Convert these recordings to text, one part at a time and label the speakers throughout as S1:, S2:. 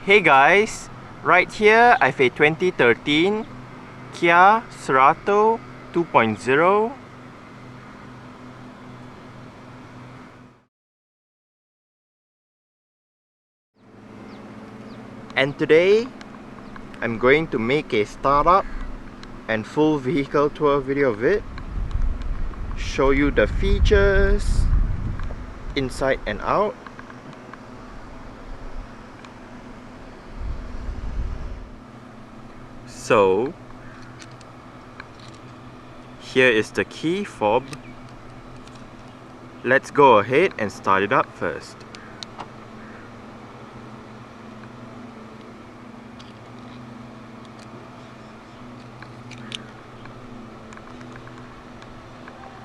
S1: Hey guys, right here I have a 2013 Kia Cerato 2.0. And today I'm going to make a startup and full vehicle tour video of it, show you the features inside and out. So here is the key fob. Let's go ahead and start it up first.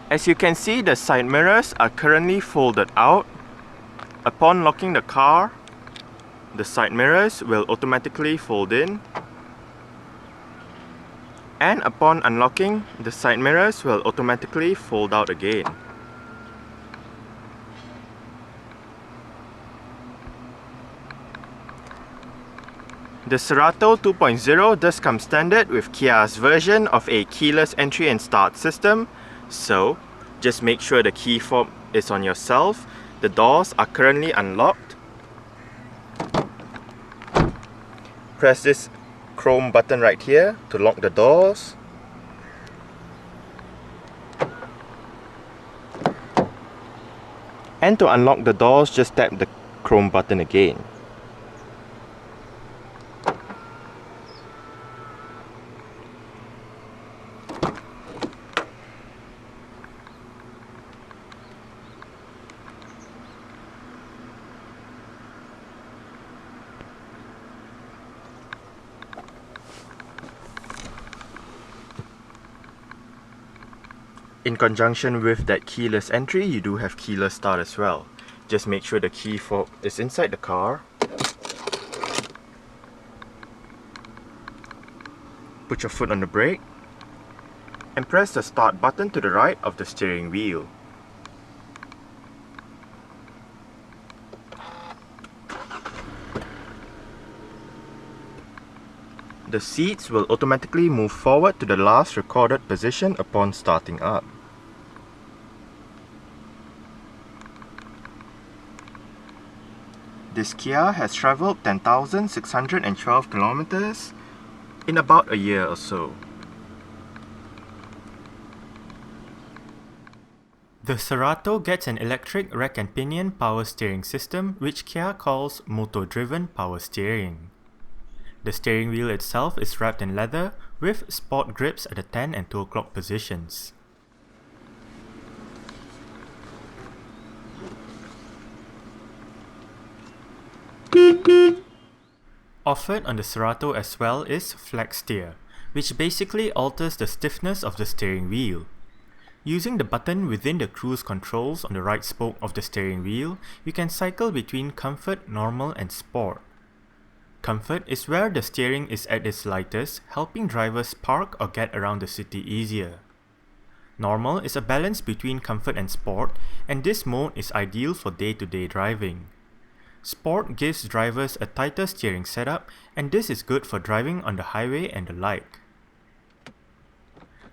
S1: As you can see, the side mirrors are currently folded out. Upon locking the car, the side mirrors will automatically fold in. And upon unlocking, the side mirrors will automatically fold out again. The Cerato 2.0 does come standard with Kia's version of a keyless entry and start system, so just make sure the key fob is on yourself. The doors are currently unlocked. Press this chrome button right here to lock the doors. And to unlock the doors, just tap the chrome button again. In conjunction with that keyless entry, you do have keyless start as well. Just make sure the key fob is inside the car. Put your foot on the brake and press the start button to the right of the steering wheel. The seats will automatically move forward to the last recorded position upon starting up. This Kia has travelled 10,612 kilometers in about a year or so. The Cerato gets an electric rack and pinion power steering system, which Kia calls motor-driven power steering. The steering wheel itself is wrapped in leather with sport grips at the 10 and 2 o'clock positions. Offered on the Cerato as well is Flex Steer, which basically alters the stiffness of the steering wheel. Using the button within the cruise controls on the right spoke of the steering wheel, you can cycle between Comfort, Normal and Sport. Comfort is where the steering is at its lightest, helping drivers park or get around the city easier. Normal is a balance between Comfort and Sport, and this mode is ideal for day-to-day driving. Sport gives drivers a tighter steering setup, and this is good for driving on the highway and the like.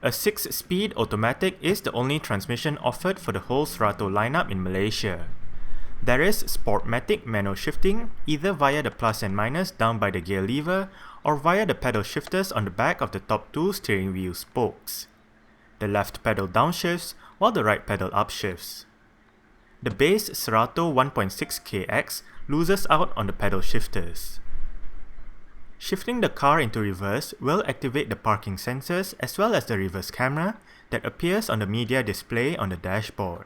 S1: A 6-speed automatic is the only transmission offered for the whole Cerato lineup in Malaysia. There is Sportmatic manual shifting, either via the plus and minus down by the gear lever, or via the pedal shifters on the back of the top two steering wheel spokes. The left pedal downshifts, while the right pedal upshifts. The base Cerato 1.6kX loses out on the pedal shifters. Shifting the car into reverse will activate the parking sensors as well as the reverse camera that appears on the media display on the dashboard.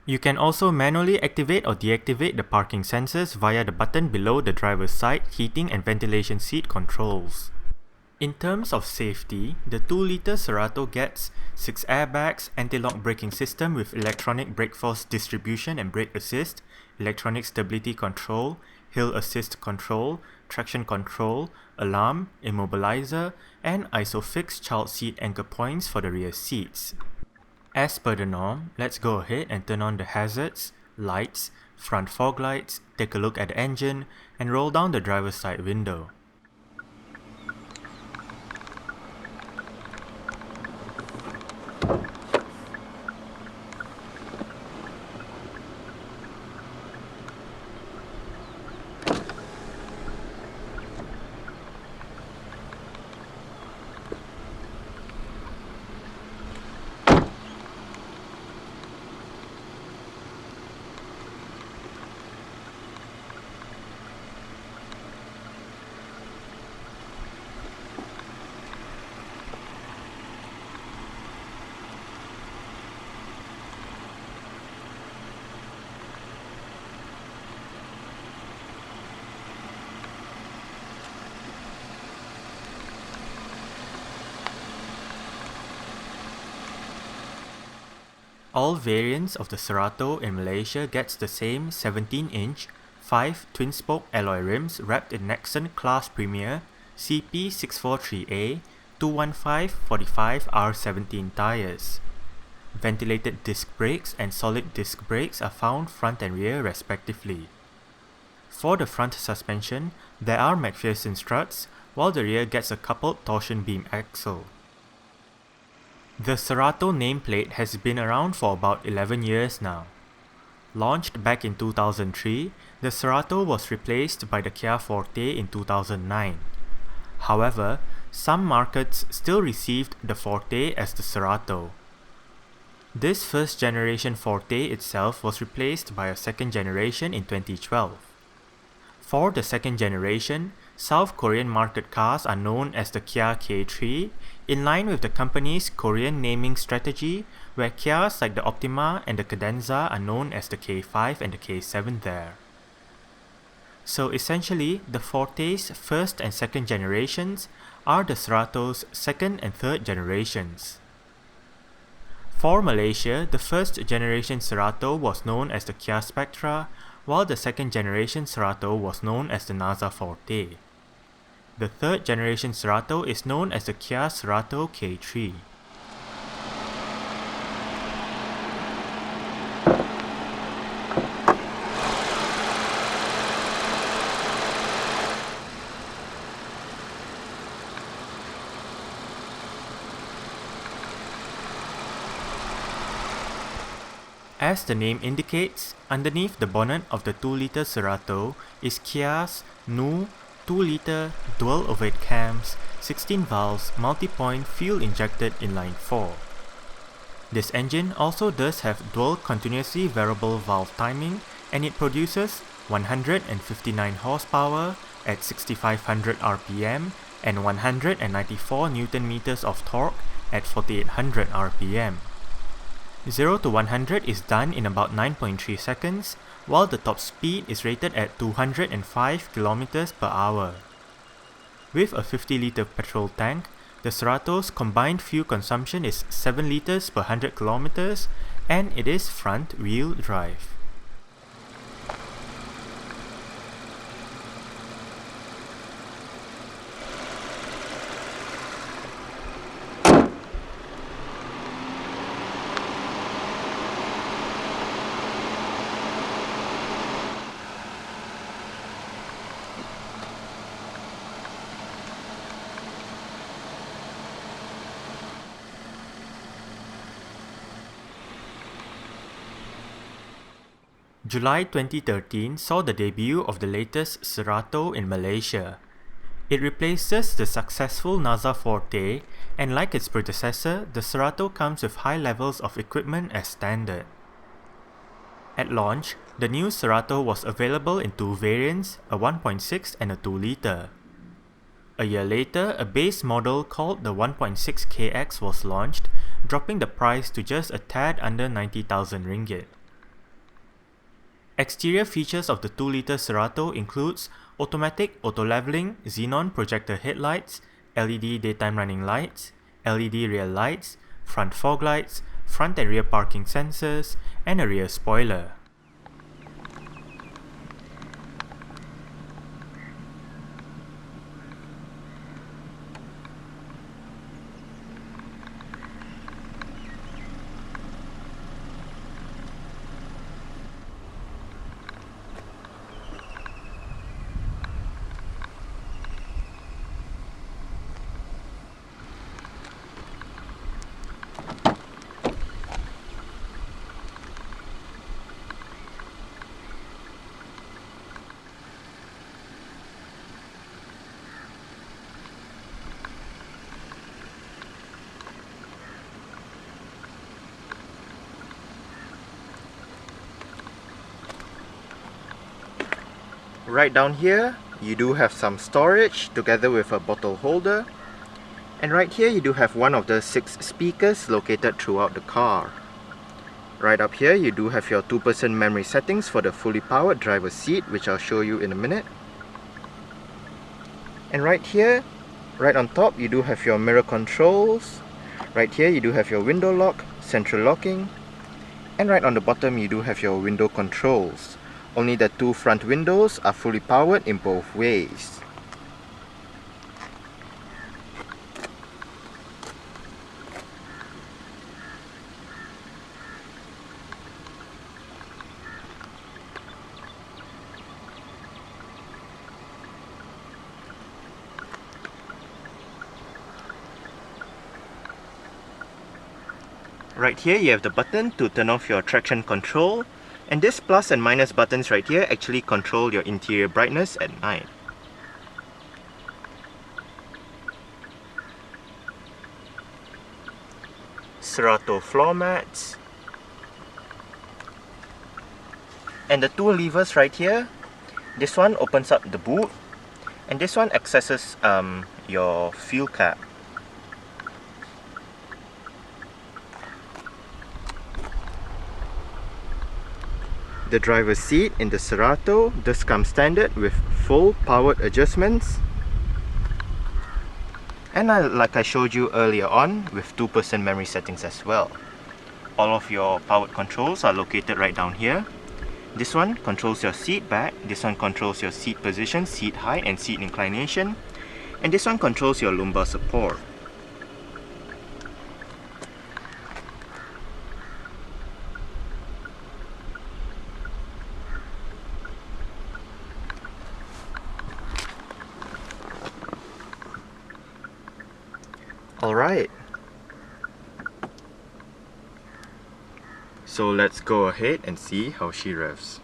S1: You can also manually activate or deactivate the parking sensors via the button below the driver's side heating and ventilation seat controls. In terms of safety, the 2-liter Cerato gets 6 airbags, anti-lock braking system with electronic brake force distribution and brake assist, electronic stability control, hill assist control, traction control, alarm, immobilizer, and ISOFIX child seat anchor points for the rear seats. As per the norm, let's go ahead and turn on the hazards, lights, front fog lights, take a look at the engine, and roll down the driver's side window. All variants of the Cerato in Malaysia gets the same 17-inch, 5 twin-spoke alloy rims wrapped in Nexon Class Premier CP643A 215/45R17 tyres. Ventilated disc brakes and solid disc brakes are found front and rear respectively. For the front suspension, there are McPherson struts, while the rear gets a coupled torsion beam axle. The Cerato nameplate has been around for about 11 years now. Launched back in 2003, the Cerato was replaced by the Kia Forte in 2009. However, some markets still received the Forte as the Cerato. This first generation Forte itself was replaced by a second generation in 2012. For the second generation, South Korean market cars are known as the Kia K3, in line with the company's Korean naming strategy, where Kias like the Optima and the Cadenza are known as the K5 and the K7 there. So essentially, the Forte's first and second generations are the Cerato's second and third generations. For Malaysia, the first generation Cerato was known as the Kia Spectra, while the second generation Cerato was known as the Naza Forte. The third generation Cerato is known as the Kia Cerato K3. As the name indicates, underneath the bonnet of the 2-liter Cerato is Kia's new 2-liter dual overhead cams, 16 valves, multi-point fuel-injected inline 4. This engine also does have dual continuously variable valve timing, and it produces 159 horsepower at 6500 rpm and 194 Nm of torque at 4800 rpm. 0 to 100 is done in about 9.3 seconds, while the top speed is rated at 205 km per hour. With a 50-liter petrol tank, the Cerato's combined fuel consumption is 7 liters per 100 km, and it is front-wheel drive. July 2013 saw the debut of the latest Cerato in Malaysia. It replaces the successful Naza Forte, and like its predecessor, the Cerato comes with high levels of equipment as standard. At launch, the new Cerato was available in two variants, a 1.6 and a 2-liter. A year later, a base model called the 1.6KX was launched, dropping the price to just a tad under 90,000 ringgit. Exterior features of the 2-liter Cerato includes automatic auto-leveling xenon projector headlights, LED daytime running lights, LED rear lights, front fog lights, front and rear parking sensors, and a rear spoiler. Right down here, you do have some storage together with a bottle holder. And right here, you do have one of the 6 speakers located throughout the car. Right up here, you do have your 2% memory settings for the fully powered driver's seat, which I'll show you in a minute. And right here, right on top, you do have your mirror controls. Right here, you do have your window lock, central locking. And right on the bottom, you do have your window controls. Only the 2 front windows are fully powered in both ways. Right here, you have the button to turn off your traction control. And this plus and minus buttons right here actually control your interior brightness at night. Cerato floor mats. And the 2 levers right here, this one opens up the boot, and this one accesses your fuel cap. The driver's seat in the Cerato does come standard with full powered adjustments, and like I showed you earlier on, with 2% memory settings as well. All of your powered controls are located right down here. This one controls your seat back, this one controls your seat position, seat height and seat inclination, and this one controls your lumbar support. Alright, so let's go ahead and see how she revs.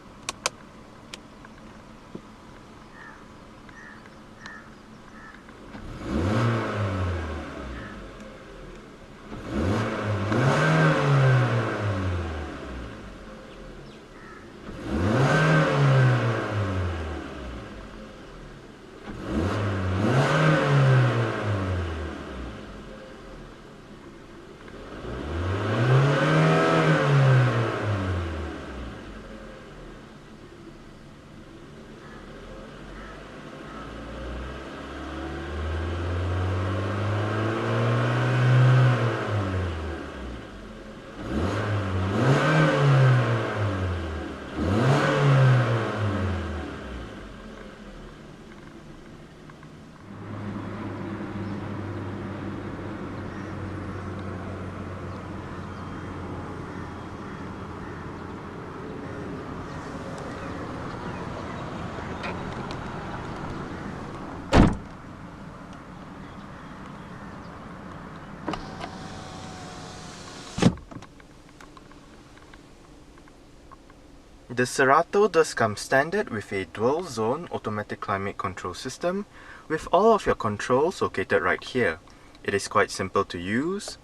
S1: The Cerato does come standard with a dual zone automatic climate control system with all of your controls located right here. It is quite simple to use.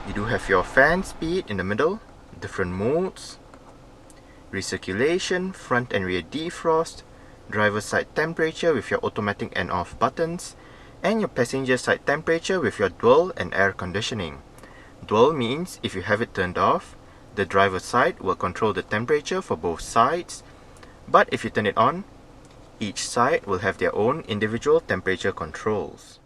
S1: You do have your fan speed in the middle, different modes, recirculation, front and rear defrost, driver side temperature with your automatic and off buttons, and your passenger side temperature with your dual and air conditioning. Dual means if you have it turned off, the driver's side will control the temperature for both sides, but if you turn it on, each side will have their own individual temperature controls.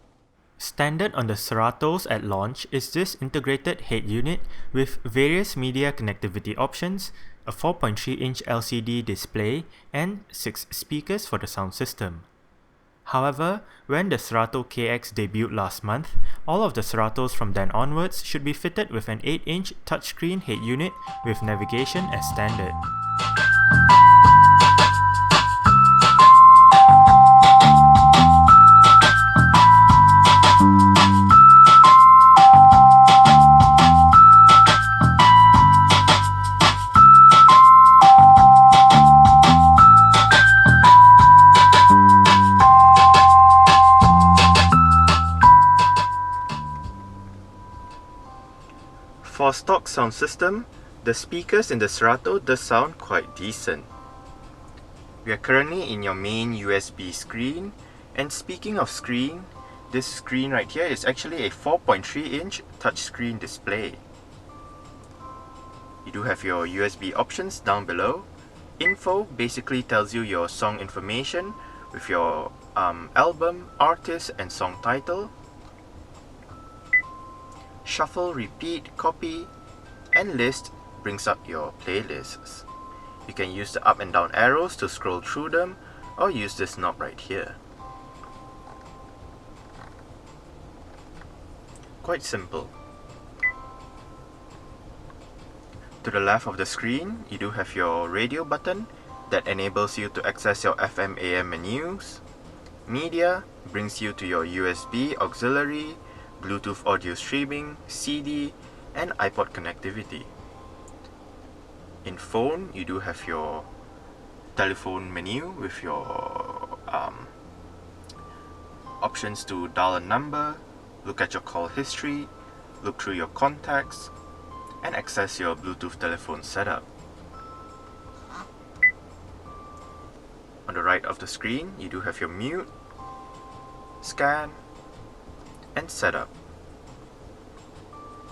S1: Standard on the Ceratos at launch is this integrated head unit with various media connectivity options, a 4.3-inch LCD display, and 6 speakers for the sound system. However, when the Cerato KX debuted last month, all of the Ceratos from then onwards should be fitted with an 8-inch touchscreen head unit with navigation as standard. For stock sound system, the speakers in the Cerato does sound quite decent. We are currently in your main USB screen, and speaking of screen, this screen right here is actually a 4.3-inch touchscreen display. You do have your USB options down below. Info basically tells you your song information with your album, artist, and song title. Shuffle, repeat, copy, and list brings up your playlists. You can use the up and down arrows to scroll through them, or use this knob right here. Quite simple. To the left of the screen, you do have your radio button that enables you to access your FM AM menus. Media brings you to your USB, auxiliary, Bluetooth audio streaming, CD, and iPod connectivity. In phone, you do have your telephone menu with your options to dial a number, look at your call history, look through your contacts, and access your Bluetooth telephone setup. On the right of the screen, you do have your mute, scan, and setup.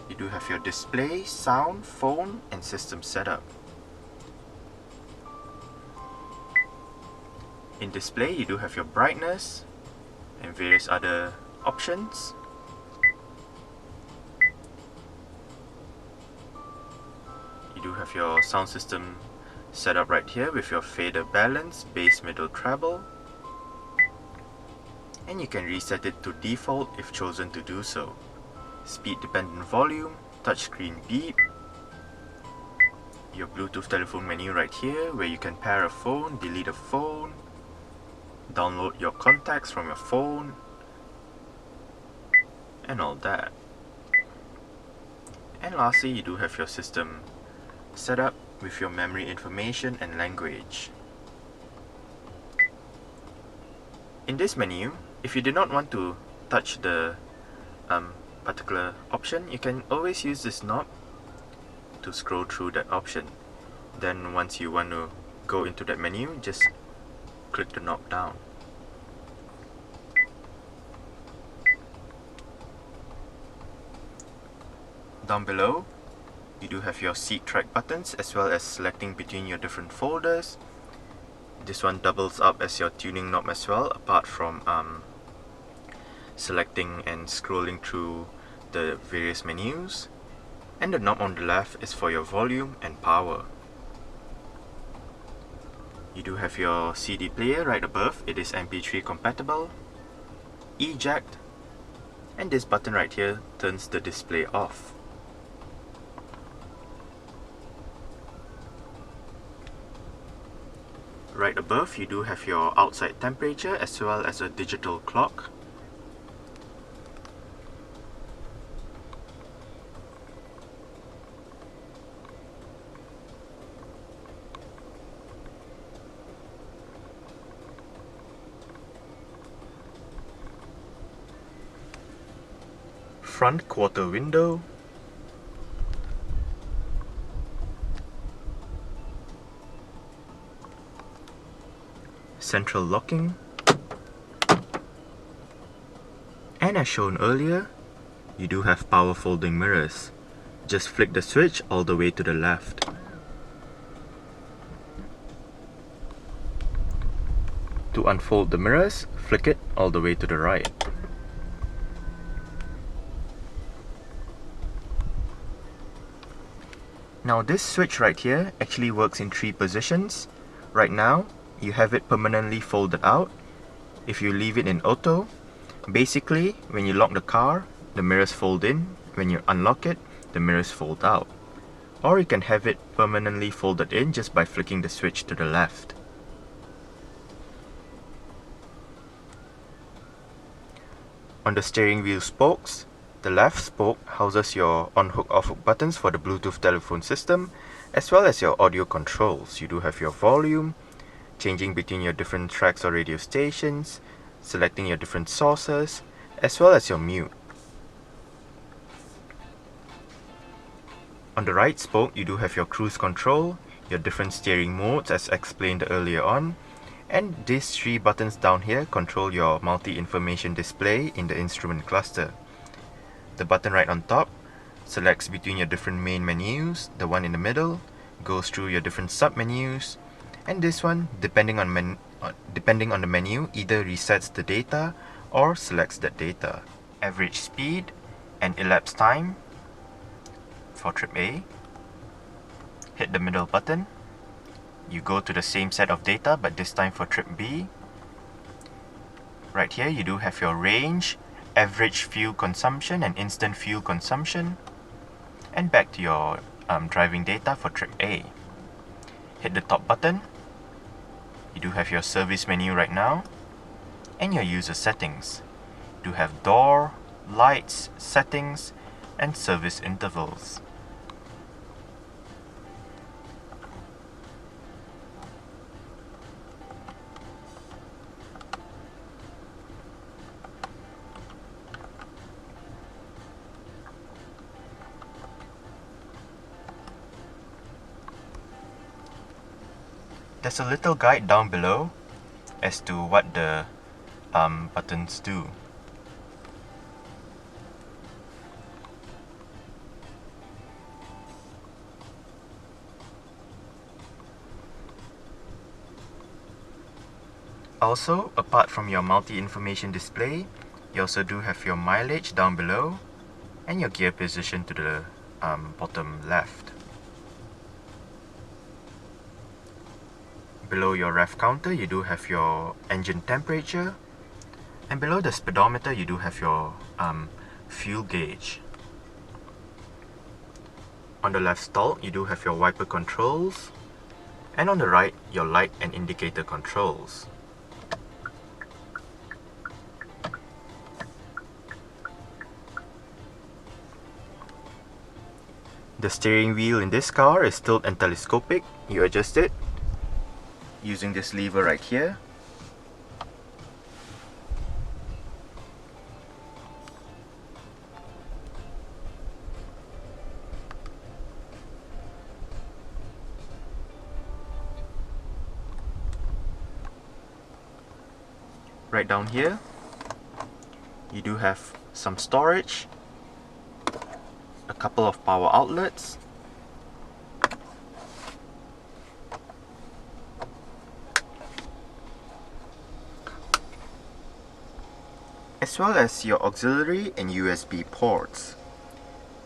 S1: You do have your display, sound, phone, and system setup. In display, you do have your brightness and various other options. You do have your sound system set up right here with your fader balance, bass, middle, treble, and you can reset it to default if chosen to do so. Speed dependent volume, touchscreen beep, your Bluetooth telephone menu right here where you can pair a phone, delete a phone, download your contacts from your phone, and all that. And lastly, you do have your system set up with your memory information and language. In this menu, if you do not want to touch the particular option, you can always use this knob to scroll through that option. Then once you want to go into that menu, just click the knob down. Down below, you do have your seat track buttons as well as selecting between your different folders. This one doubles up as your tuning knob as well, apart from selecting and scrolling through the various menus. And the knob on the left is for your volume and power. You do have your CD player right above. It is MP3 compatible, eject, and this button right here turns the display off. Right above, you do have your outside temperature as well as a digital clock. Front quarter window, central locking, and as shown earlier, you do have power folding mirrors. Just flick the switch all the way to the left. To unfold the mirrors, flick it all the way to the right. Now this switch right here actually works in 3 positions. Right now, you have it permanently folded out. If you leave it in auto, basically when you lock the car, the mirrors fold in. When you unlock it, the mirrors fold out. Or you can have it permanently folded in just by flicking the switch to the left. On the steering wheel spokes, the left spoke houses your on-hook off-hook buttons for the Bluetooth telephone system, as well as your audio controls. You do have your volume, changing between your different tracks or radio stations, selecting your different sources, as well as your mute. On the right spoke, you do have your cruise control, your different steering modes as explained earlier on, And these three buttons down here control your multi-information display in the instrument cluster. The button right on top selects between your different main menus. The one in the middle goes through your different sub-menus. And this one, depending on the menu, either resets the data or selects that data. Average speed and elapsed time for trip A. Hit the middle button. You go to the same set of data, but this time for trip B. Right here you do have your range, average fuel consumption and instant fuel consumption. And back to your driving data for trip A. Hit the top button. You do have your service menu right now. And your user settings. You do have door, lights, settings, and service intervals. There's a little guide down below as to what the buttons do. Also, apart from your multi-information display, you also do have your mileage down below and your gear position to the bottom left. Below your ref counter, you do have your engine temperature, and below the speedometer, you do have your fuel gauge. On the left stall, you do have your wiper controls, and on the right, your light and indicator controls. The steering wheel in this car is tilt and telescopic. You adjust it using this lever right here. Right down here, you do have some storage, a couple of power outlets, as well as your auxiliary and USB ports.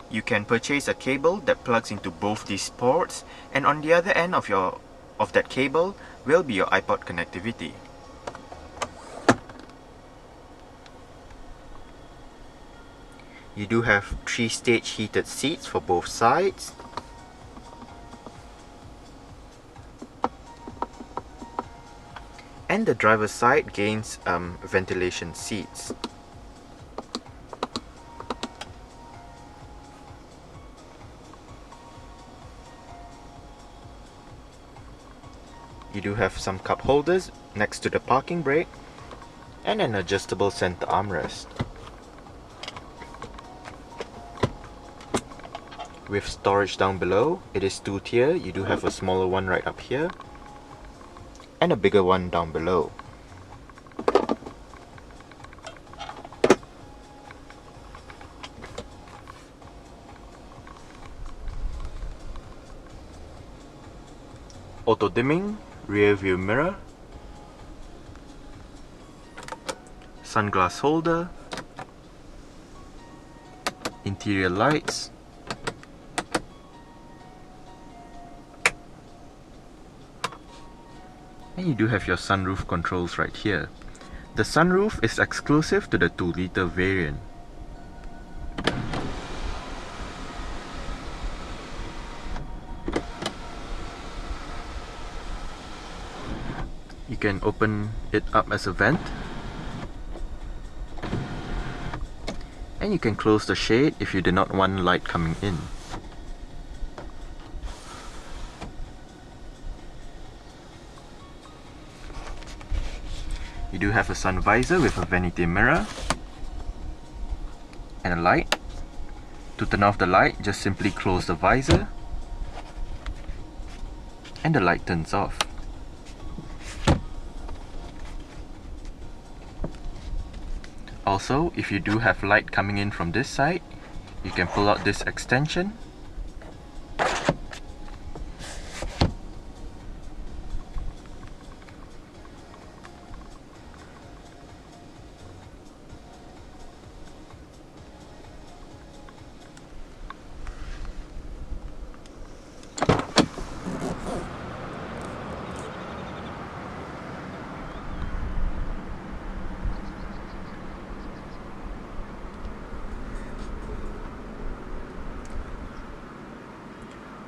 S1: You can purchase a cable that plugs into both these ports, and on the other end of that cable will be your iPod connectivity. You do have 3-stage heated seats for both sides. And the driver's side gains ventilation seats. You do have some cup holders next to the parking brake and an adjustable center armrest. With storage down below, it is 2-tier. You do have a smaller one right up here and a bigger one down below. Auto dimming, rear view mirror, sunglass holder, interior lights, and you do have your sunroof controls right here. The sunroof is exclusive to the 2-liter variant. You can open it up as a vent, and you can close the shade if you do not want light coming in. You do have a sun visor with a vanity mirror and a light. To turn off the light, just simply close the visor and the light turns off. Also, if you do have light coming in from this side, you can pull out this extension.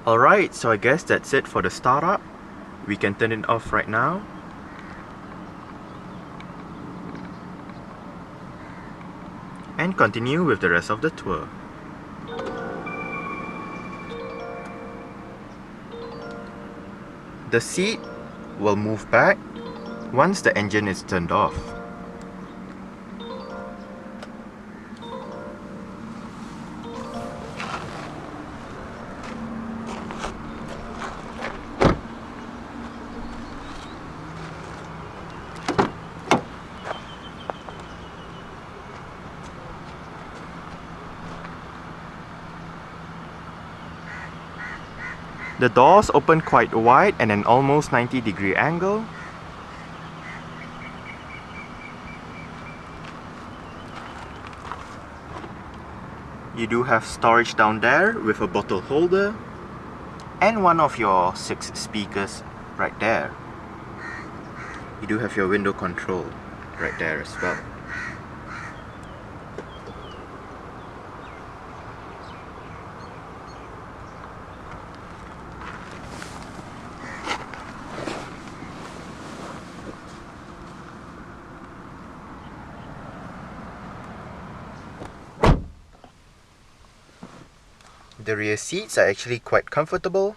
S1: Alright, so I guess that's it for the startup. We can turn it off right now. And continue with the rest of the tour. The seat will move back once the engine is turned off. The doors open quite wide and an almost 90-degree angle. You do have storage down there with a bottle holder and one of your 6 speakers right there. You do have your window control right there as well. The rear seats are actually quite comfortable.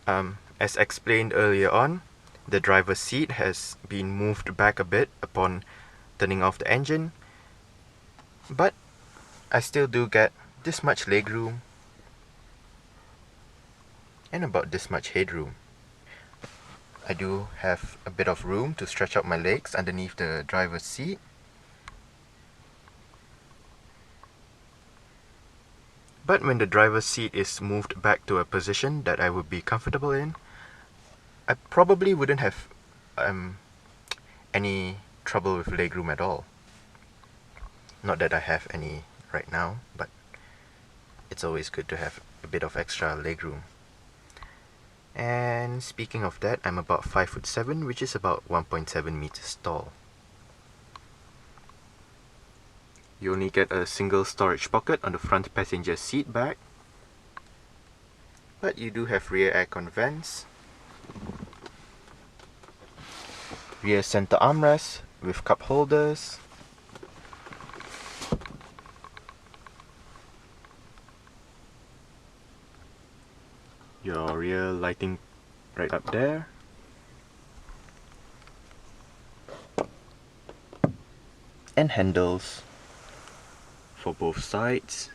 S1: As explained earlier on, the driver's seat has been moved back a bit upon turning off the engine, but I still do get this much legroom and about this much headroom. I do have a bit of room to stretch out my legs underneath the driver's seat. But when the driver's seat is moved back to a position that I would be comfortable in, I probably wouldn't have any trouble with legroom at all. Not that I have any right now, but it's always good to have a bit of extra legroom. And speaking of that, I'm about 5'7", which is about 1.7 meters tall. You only get a single storage pocket on the front passenger seat back, but you do have rear aircon vents, rear center armrest with cup holders, your rear lighting right up there, and handles for both sides,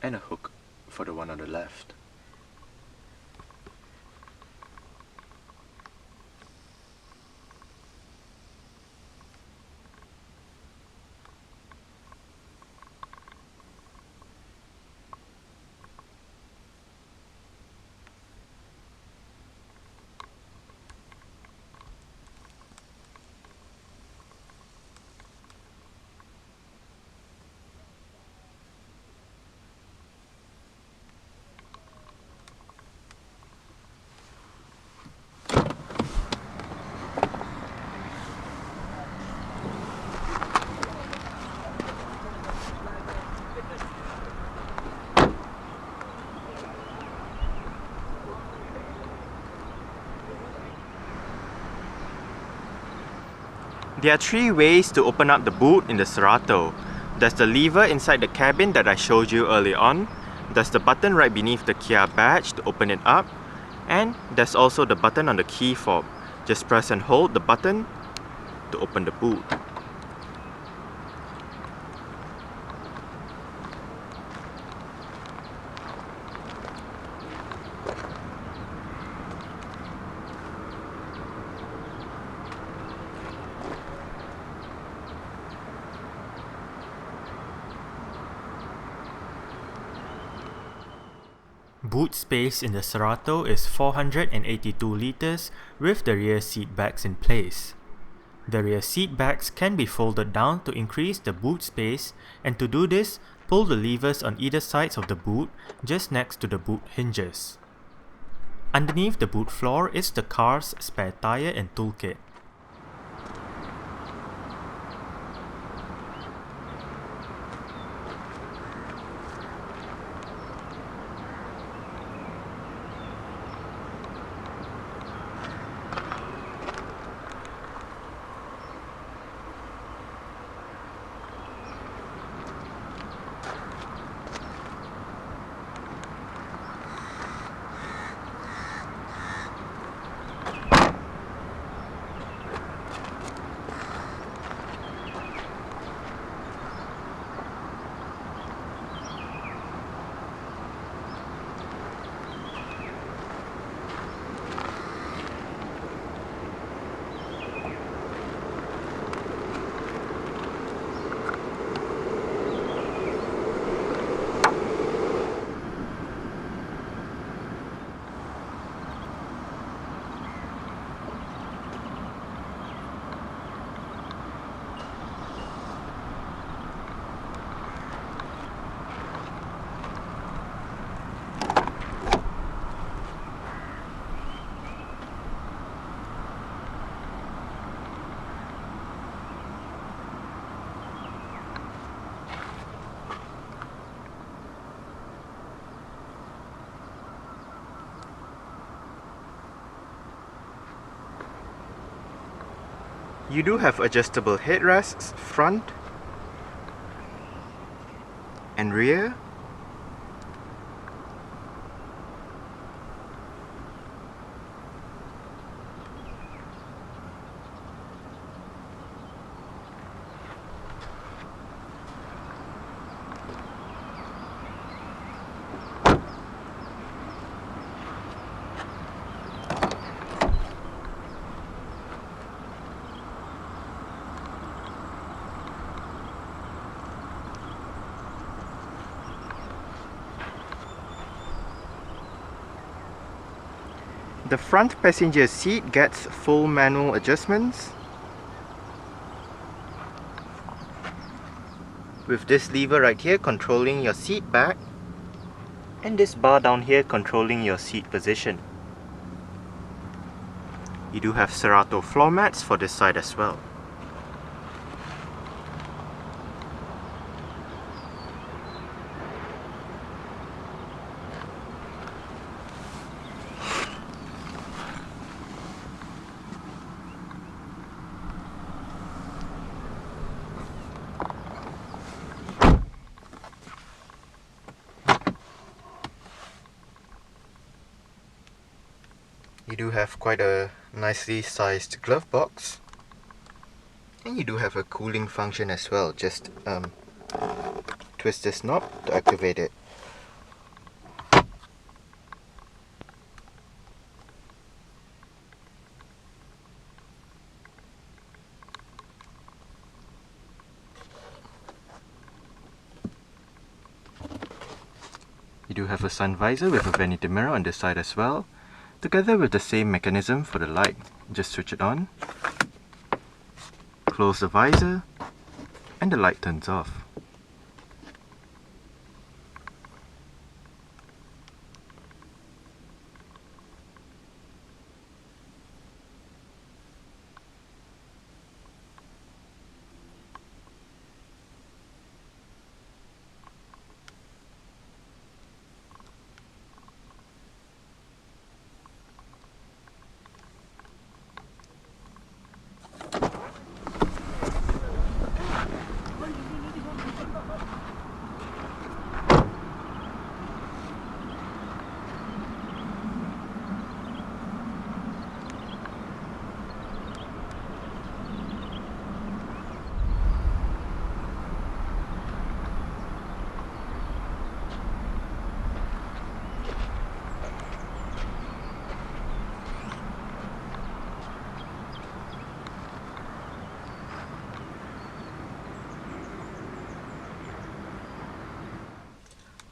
S1: and a hook for the one on the left. There are 3 ways to open up the boot in the Cerato. There's the lever inside the cabin that I showed you earlier on. There's the button right beneath the Kia badge to open it up. And there's also the button on the key fob. Just press and hold the button to open the boot. Boot space in the Cerato is 482 litres with the rear seat backs in place. The rear seat backs can be folded down to increase the boot space, and to do this, pull the levers on either sides of the boot just next to the boot hinges. Underneath the boot floor is the car's spare tyre and toolkit. You do have adjustable headrests, front and rear. The front passenger seat gets full manual adjustments with this lever right here controlling your seat back and this bar down here controlling your seat position. You do have Cerato floor mats for this side as well. You do have quite a nicely sized glove box, and you do have a cooling function as well. Just twist this knob to activate it. You do have a sun visor with a vanity mirror on this side as well, together with the same mechanism for the light. Just switch it on, close the visor, and the light turns off.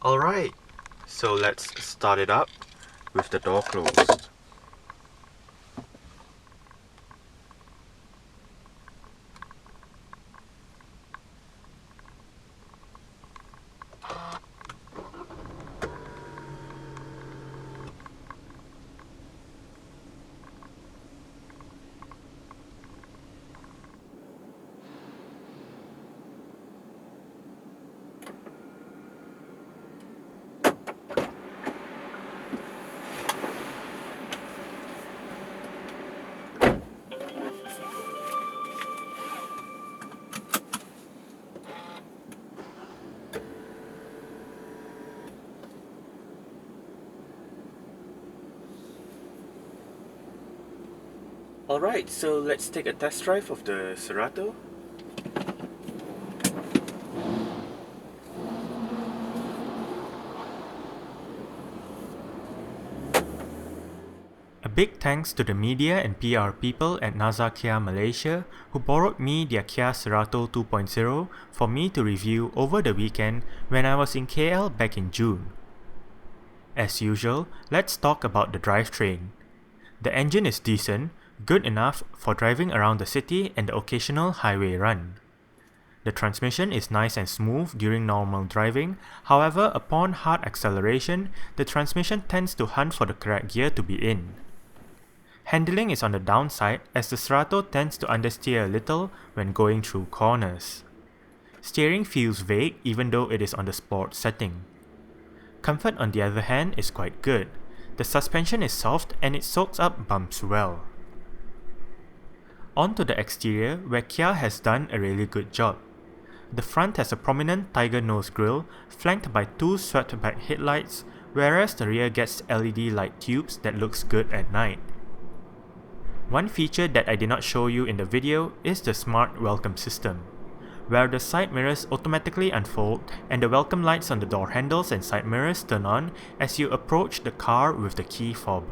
S1: Alright, So let's start it up with the door closed. Alright, so let's take a test drive of the Cerato. A big thanks to the media and PR people at Naza Kia Malaysia who borrowed me their Kia Cerato 2.0 for me to review over the weekend when I was in KL back in June. As usual, let's talk about the drivetrain. The engine is decent, good enough for driving around the city and the occasional highway run. The transmission is nice and smooth during normal driving, however upon hard acceleration, the transmission tends to hunt for the correct gear to be in. Handling is on the downside as the Cerato tends to understeer a little when going through corners. Steering feels vague even though it is on the sport setting. Comfort on the other hand is quite good. The suspension is soft and it soaks up bumps well. On to the exterior where Kia has done a really good job. The front has a prominent tiger nose grille flanked by two swept-back headlights, whereas the rear gets LED light tubes that looks good at night. One feature that I did not show you in the video is the smart welcome system, where the side mirrors automatically unfold and the welcome lights on the door handles and side mirrors turn on as you approach the car with the key fob.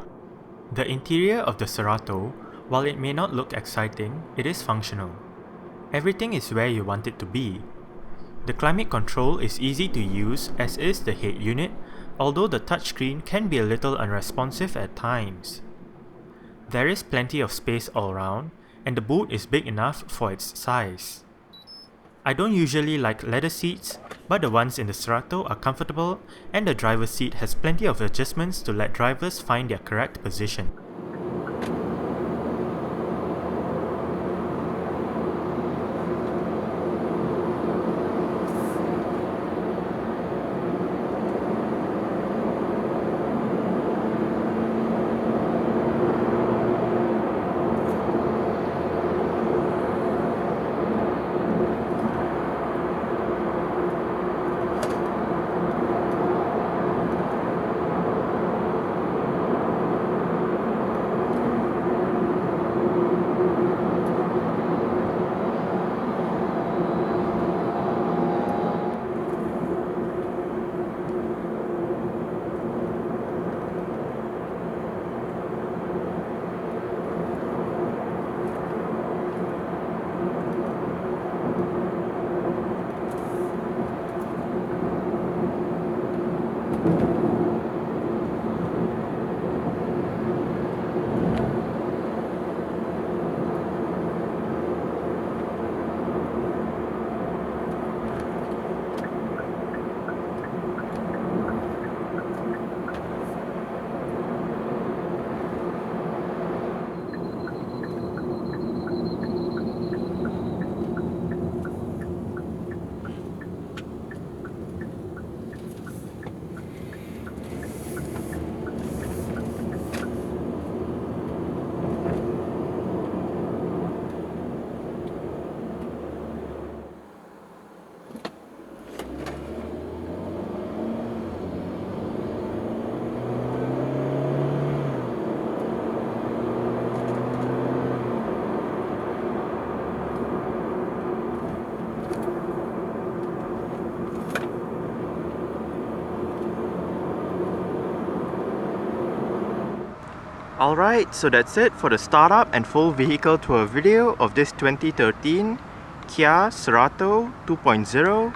S1: The interior of the Cerato, while it may not look exciting, it is functional. Everything is where you want it to be. The climate control is easy to use as is the head unit, although the touchscreen can be a little unresponsive at times. There is plenty of space all around, and the boot is big enough for its size. I don't usually like leather seats, but the ones in the Cerato are comfortable and the driver's seat has plenty of adjustments to let drivers find their correct position. Alright, so that's it for the startup and full vehicle tour video of this 2013 Kia Cerato 2.0.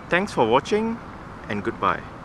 S1: Thanks for watching and goodbye.